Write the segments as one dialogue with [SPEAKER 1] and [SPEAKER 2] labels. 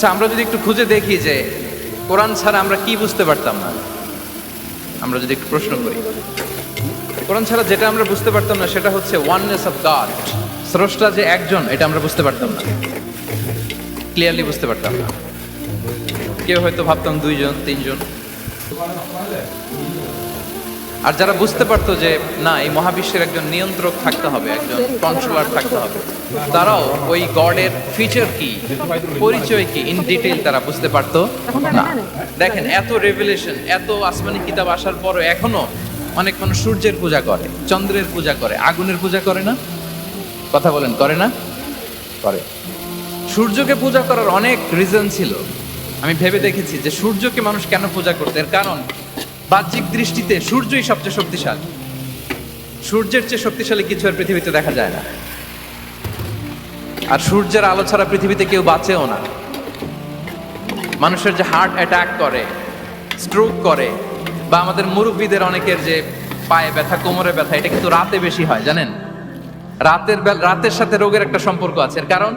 [SPEAKER 1] আচ্ছা, আমরা যদি একটু খুঁজে দেখি যে কোরআন ছাড়া আমরা কি বুঝতে পারতাম না, আমরা যদি একটু প্রশ্ন করি, কোরআন ছাড়া যেটা আমরা বুঝতে পারতাম না সেটা হচ্ছে ওয়াননেস অফ গড, স্রষ্টা যে একজন, এটা আমরা বুঝতে পারতাম না, ক্লিয়ারলি বুঝতে পারতাম না। কেউ হয়তো ভাবতাম দুইজন তিনজন, আর যারা বুঝতে পারতো যে না, এই মহাবিশ্বের একজন নিয়ন্ত্রক থাকতে হবে, একজন কন্ট্রোলার থাকতে হবে, তারাও ওই গডের ফিচার কি, পরিচয় কি, ইন ডিটেইল তারা বুঝতে পারতো না। দেখেন, এত রেভেলেশন, এত আসমানি কিতাব আসার পরও এখনো অনেক মানুষ সূর্যের পূজা করে, চন্দ্রের পূজা করে, আগুনের পূজা করে না? কথা বলেন, করে না? করে। সূর্যকে পূজা করার অনেক রিজন ছিল। আমি ভেবে দেখেছি যে সূর্যকে মানুষ কেন পূজা করতে, এর কারণ বাহ্যিক দৃষ্টিতে সূর্যই সবচেয়ে শক্তিশালী। সূর্যের চেয়ে শক্তিশালী কিছু আর পৃথিবীতে দেখা যায় না। আর সূর্যের আলো ছাড়া পৃথিবীতে কেউ বাঁচেও না। মানুষের যে হার্ট অ্যাটাক করে, স্ট্রোক করে, বা আমাদের মুরব্বীদের অনেকের যে পায়ে ব্যথা, কোমরে ব্যথা, এটা কিন্তু রাতে বেশি হয়, জানেন? রাতের সাথে রোগের একটা সম্পর্ক আছে। এর কারণ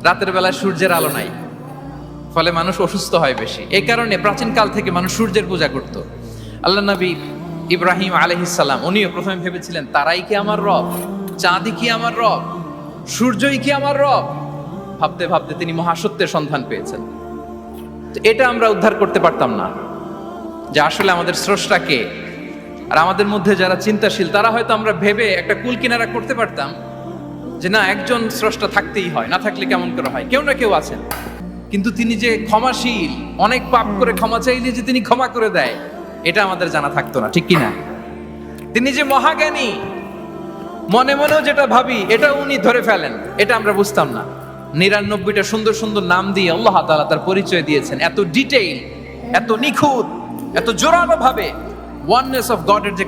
[SPEAKER 1] রাতের বেলায় সূর্যের আলো নাই, ফলে মানুষ অসুস্থ হয় বেশি। এই কারণে প্রাচীন কাল থেকে মানুষ সূর্যের পূজা করত। আল্লাহ নবী ইব্রাহিম আলাইহিস সালাম, উনিও প্রথমে ভেবেছিলেন তারাই কি আমার রব, চাঁদই কি আমার রব, সূর্যই কি আমার রব। ভাবতে ভাবতে তিনি মহাসত্যের সন্ধান পেয়েছেন। এটা আমরা উদ্ধার করতে পারতাম না যে আসলে আমাদের স্রষ্টা কে। আর আমাদের মধ্যে যারা চিন্তাশীল, তারা হয়তো আমরা ভেবে একটা কুল কিনারা করতে পারতাম যে না, একজন স্রষ্টা থাকতেই হয়, না থাকলে কেমন করে হয়, কেউ না কেউ আছেন। কিন্তু তিনি যে ক্ষমাশীল, অনেক পাপ করে ক্ষমা চাইলে যে তিনি ক্ষমা করে দেয়, এটা আমাদের জানা থাকতো না, ঠিক কিনা? তিনি যে মহাজ্ঞানী, মনে মনেও যেটা ভাবি এটা উনি ধরে ফেলেন, এটা আমরা বুঝতাম না। 99টা সুন্দর সুন্দর নাম দিয়ে আল্লাহ তাআলা তার পরিচয় দিয়েছেন, এত ডিটেইল, এত নিখুঁত, এত জোরালো ভাবে। ওয়াননেস অফ গডের যে